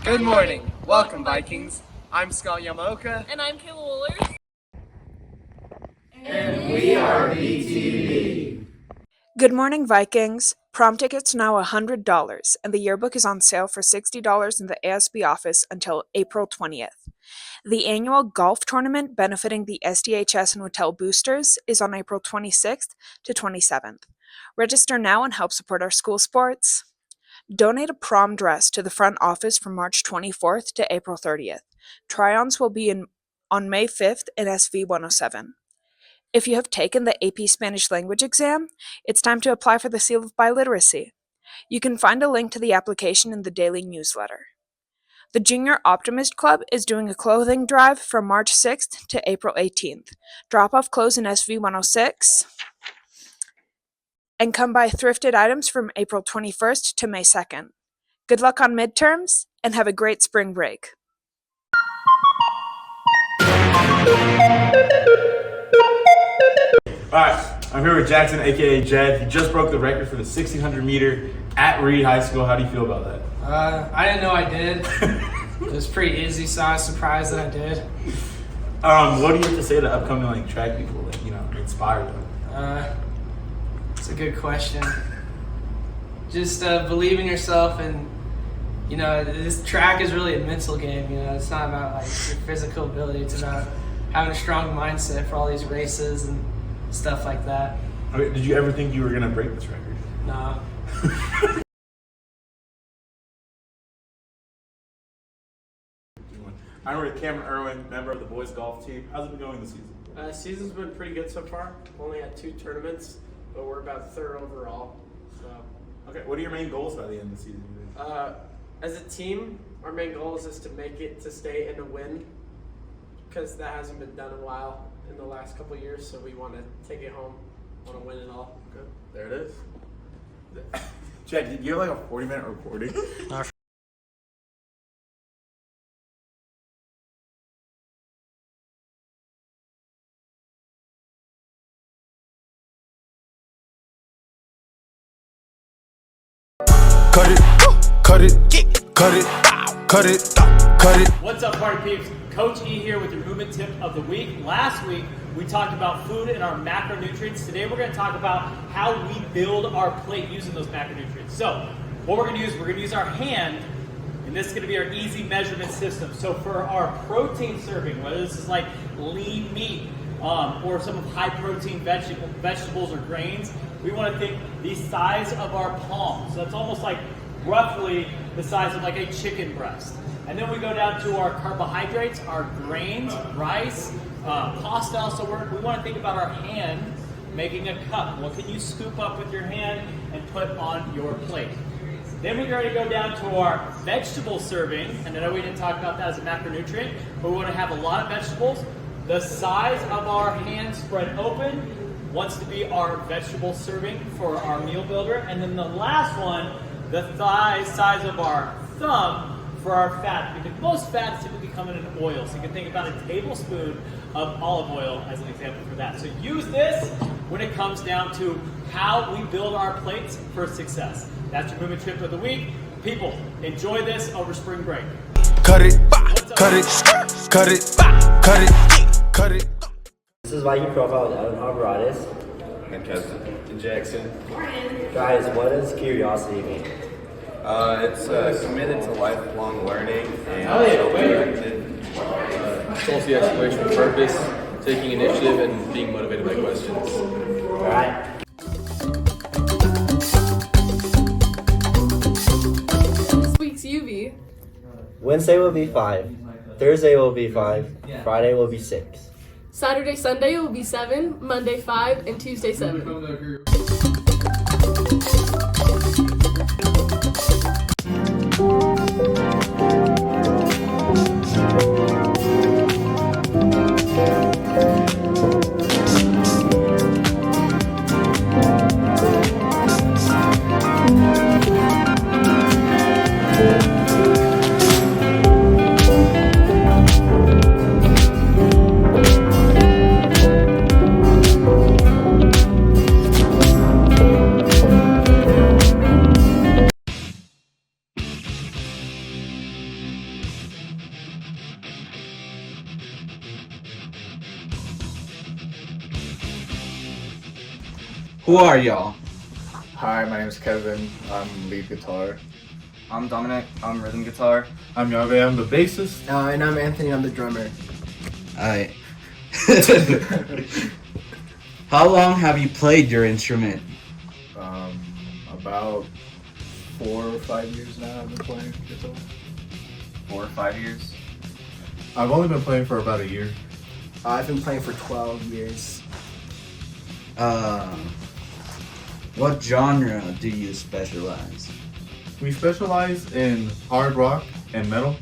Good morning. Welcome, Vikings. I'm Scott Yamaoka. And I'm Kayla Woolers. And we are VTV. Good morning, Vikings. Prom tickets now $100, and the yearbook is on sale for $60 in the ASB office until April 20th. The annual golf tournament benefiting the SDHS and Hotel boosters is on April 26th to 27th. Register now and help support our school sports. Donate a prom dress to the front office from March 24th to April 30th. Try-ons will be on May 5th in SV 107. If you have taken the AP Spanish language exam, it's time to apply for the Seal of Biliteracy. You can find a link to the application in the daily newsletter. The Junior Optimist Club is doing a clothing drive from March 6th to April 18th. Drop off clothes in SV 106 and come buy thrifted items from April 21st to May 2nd. Good luck on midterms and have a great spring break. Alright, I'm here with Jackson, aka Jed. He just broke the record for the 1600 meter at Reed High School. How do you feel about that? I didn't know I did. It was pretty easy, so I was surprised that I did. What do you have to say to upcoming track people that inspire them? It's a good question. Just believe in yourself, and this track is really a mental game. It's not about your physical ability. It's about having a strong mindset for all these races and stuff like that. Okay, did you ever think you were gonna break this record? No. I'm with Cameron Irwin, member of the boys golf team. How's it been going this season? Season's been pretty good so far. Only had 2 tournaments, but we're about 3rd overall. So, Okay, what are your main goals by the end of the season? as a team, our main goal is just to make it to stay and to win, because that hasn't been done in a while in the last couple of years. So we want to take it home, want to win it all. Good. There it is. Chad, did you have a 40-minute recording? Cut it, cut it, cut it, cut it, cut it. What's up, party peeps? Coach E here with your movement tip of the week. Last week, we talked about food and our macronutrients. Today, we're going to talk about how we build our plate using those macronutrients. So, what we're going to use our hand, and this is going to be our easy measurement system. So, for our protein serving, whether this is like lean meat or some high protein vegetables or grains, we want to think the size of our palm. So that's almost like roughly the size of like a chicken breast. And then we go down to our carbohydrates, our grains, rice, pasta also work. We want to think about our hand making a cup. What can you scoop up with your hand and put on your plate? Then we're going to go down to our vegetable serving. And I know we didn't talk about that as a macronutrient, but we want to have a lot of vegetables. The size of our hand spread open wants to be our vegetable serving for our meal builder. And then the last one, the size of our thumb for our fat, because most fats typically come in an oil. So you can think about a tablespoon of olive oil as an example for that. So use this when it comes down to how we build our plates for success. That's your movement tip of the week. People, enjoy this over spring break. Cut it, cut it, cut it, cut it, cut it. This is Viking Profile with Evan Harboritis. And Kevin Jackson. Guys, what does curiosity mean? It's committed to lifelong learning and salty exploration of purpose, taking initiative, and being motivated by questions. Alright. This week's UV. Wednesday will be 5. Thursday will be 5. Friday will be 6. Saturday, Sunday will be 7. Monday, 5. And Tuesday, 7. Who are y'all? Hi, my name is Kevin. I'm lead guitar. I'm Dominic. I'm rhythm guitar. I'm Yave. I'm the bassist. And I'm Anthony. I'm the drummer. Alright. How long have you played your instrument? About 4 or 5 years now I've been playing guitar. 4 or 5 years. I've only been playing for about a year. I've been playing for 12 years. What genre do you specialize? We specialize in hard rock and metal.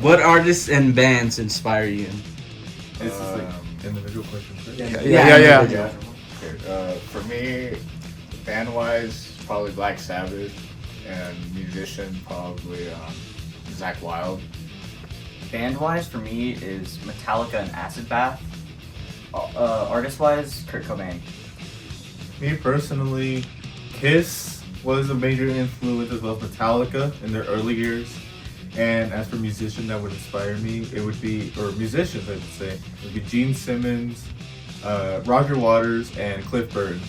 What artists and bands inspire you? This is like individual questions, right? Yeah. For me, band-wise, probably Black Sabbath, and musician, probably Zach Wild. Band-wise, for me, is Metallica and Acid Bath. Artist-wise, Kurt Cobain. Me personally, Kiss was a major influence as well as Metallica in their early years. And as for musician that would inspire me, it would be, or musicians I would say, it would be Gene Simmons, Roger Waters, and Cliff Burton.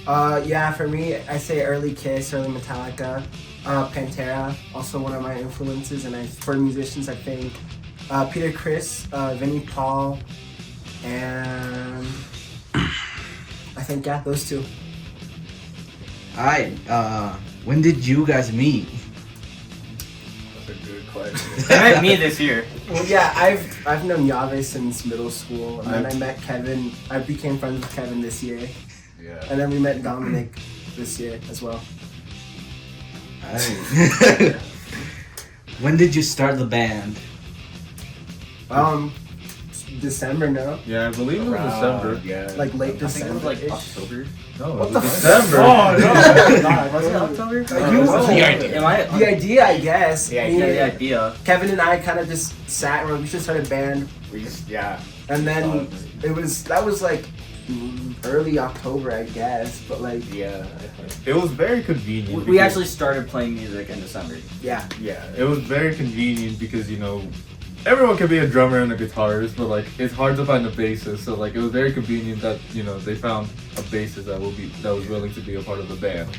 For me, I say early Kiss, early Metallica, Pantera, also one of my influences. And for musicians, I think Peter Criss, Vinnie Paul, and I think those two. Alright, when did you guys meet? That's a good question. They met me this year. Well, yeah, I've known Yave since middle school, and then I met Kevin. I became friends with Kevin this year. Yeah. And then we met Dominic this year as well. Alright. When did you start the band? December, no? Yeah, I believe it was December. Yeah. Like late I think December. it was like October. No, What it the was December. Oh, no. Was it October? The idea, I guess. The idea. Kevin and I kind of just sat and we should start a band. And then that was like early October, I guess. But like, it was very convenient. We actually started playing music in December. Yeah. It was very convenient because, you know, everyone can be a drummer and a guitarist, but like it's hard to find a bassist. So like it was very convenient that, you know, they found a bassist that was willing to be a part of the band.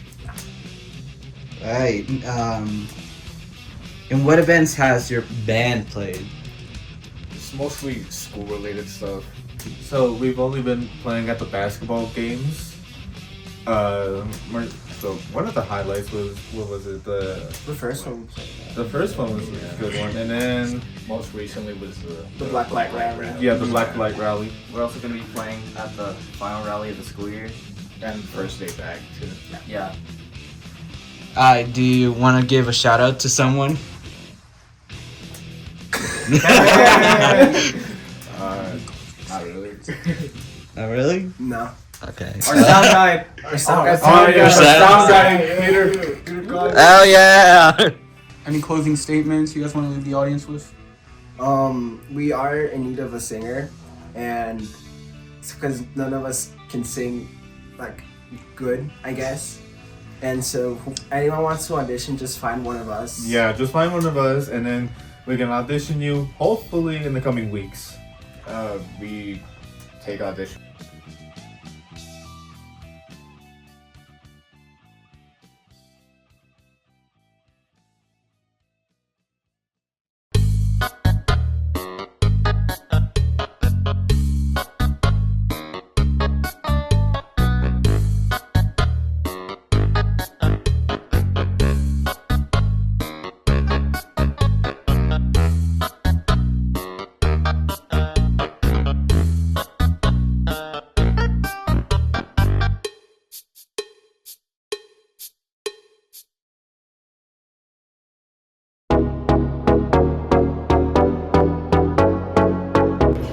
Right. In what events has your band played? It's mostly school-related stuff. So we've only been playing at the basketball games. So one of the highlights was, what was it? The first one we played. The first one was a good one, and then most recently was the Black Light Rally. Yeah, the Black Light Rally. We're also going to be playing at the final rally of the school year. And first day back too. Yeah. Do you want to give a shout out to someone? Not really. Not really? No. Okay. Our sound guy. Our sound guy. Oh yeah. Any closing statements you guys want to leave the audience with? We are in need of a singer, and it's because none of us can sing like good, I guess. And so, if anyone wants to audition, just find one of us. Yeah, just find one of us, and then we can audition you. Hopefully, in the coming weeks. We take audition.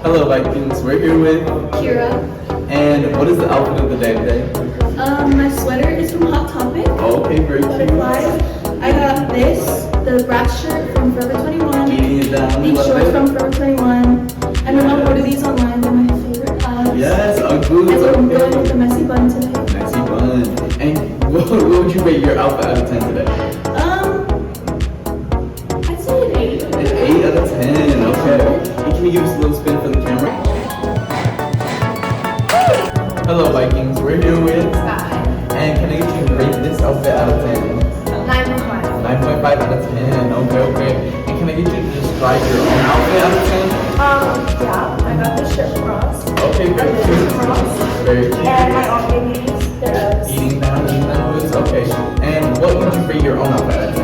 Hello Vikings, we're here with Kira. And what is the outfit of the day today? My sweater is from Hot Topic. Okay, great. Butterfly. I got this, the brass shirt from Forever 21. These shorts from Forever 21. And then I'll order these online. They're my favorite. Yes, a good. And so I'm going with the messy bun today. Messy bun. And what would you rate your outfit out of 10 today? I'd say an 8. An 8 out of 10. 10. Okay. And can I get you to describe your own outfit out of 10? Yeah, I got this shirt from Ross. Okay, very cute. Very cute. And my own babies, they're Eating those. Okay. And what would you rate your own outfit out of 10?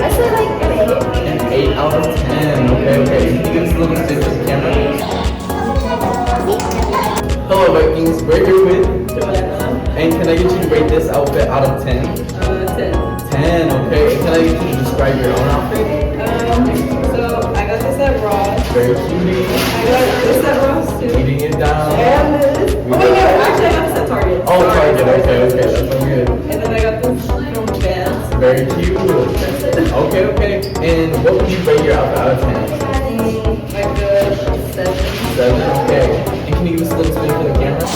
I say like an 8. An 8 out of 10. Okay. Can you give us a little bit of the camera? Hello Vikings, we're here with and can I get you to rate this outfit out of 10? 10. 10, okay. And can I get you to describe your own outfit? So I got this at Ross. Very cutie. I got this at Ross too. Eating it down. And this. Oh my god, actually I got this at Target. Oh, Target, okay, that's good. And then I got this from Vans. Very cute. Okay. And what would you rate your outfit out of 10? Like a 7. 7, okay. And can you give us a little spin for the camera?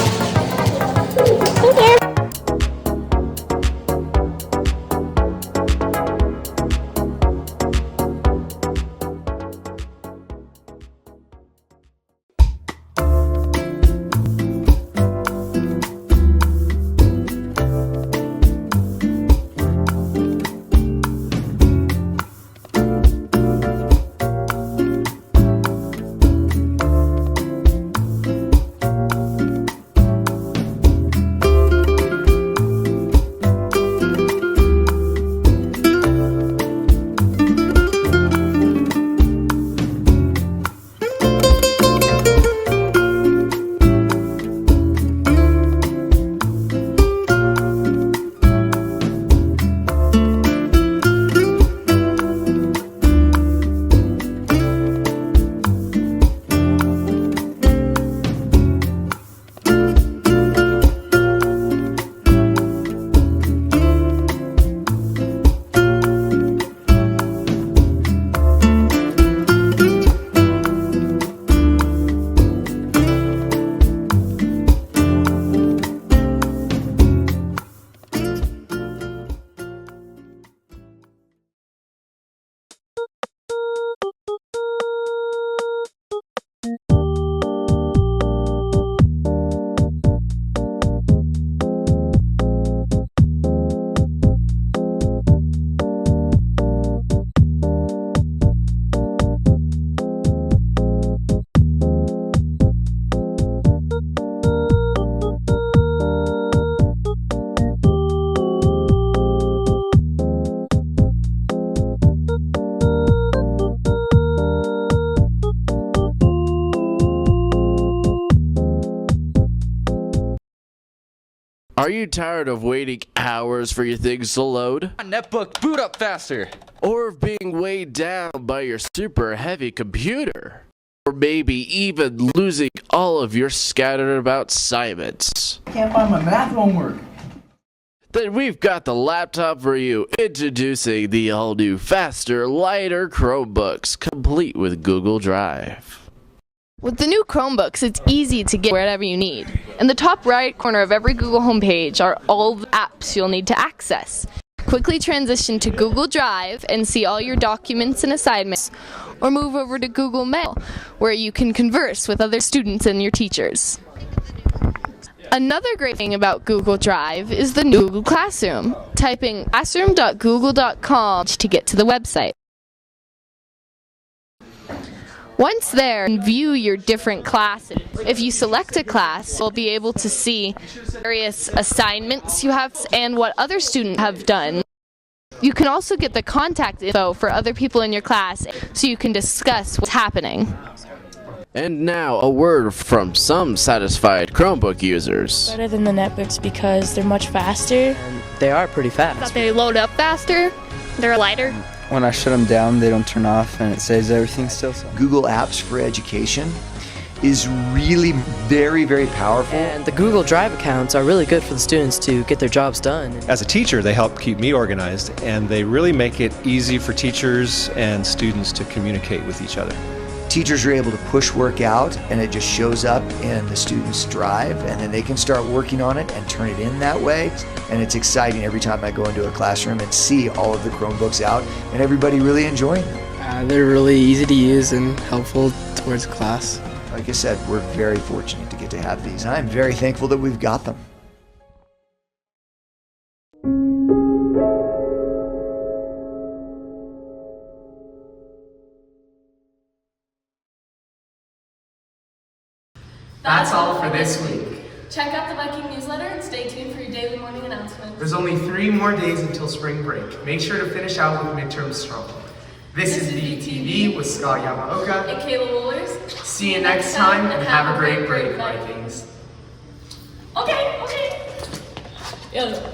Are you tired of waiting hours for your things to load? Netbook, boot up faster. Or of being weighed down by your super heavy computer? Or maybe even losing all of your scattered about assignments? Can't find my math homework. Then we've got the laptop for you. Introducing the all new, faster, lighter Chromebooks, complete with Google Drive. With the new Chromebooks, it's easy to get wherever you need. In the top right corner of every Google homepage are all the apps you'll need to access. Quickly transition to Google Drive and see all your documents and assignments, or move over to Google Mail, where you can converse with other students and your teachers. Another great thing about Google Drive is the new Google Classroom. Typing classroom.google.com to get to the website. Once there, view your different classes. If you select a class, you'll be able to see various assignments you have and what other students have done. You can also get the contact info for other people in your class so you can discuss what's happening. And now, a word from some satisfied Chromebook users. Better than the netbooks because they're much faster. They are pretty fast. They load up faster, they're lighter. When I shut them down, they don't turn off and it saves everything still. Google Apps for Education is really very, very powerful. And the Google Drive accounts are really good for the students to get their jobs done. As a teacher, they help keep me organized, and they really make it easy for teachers and students to communicate with each other. Teachers are able to push work out and it just shows up in the students' drive, and then they can start working on it and turn it in that way. And it's exciting every time I go into a classroom and see all of the Chromebooks out and everybody really enjoying them. They're really easy to use and helpful towards class. Like I said, we're very fortunate to get to have these, and I'm very thankful that we've got them. That's all for this week. Check out the Viking newsletter and stay tuned for your daily morning announcements. There's only 3 more days until spring break. Make sure to finish out with midterms strong. This is VTV with Scott Yamaoka and Kayla Woolers. See you next time and have a great break, Vikings. Okay. Yeah.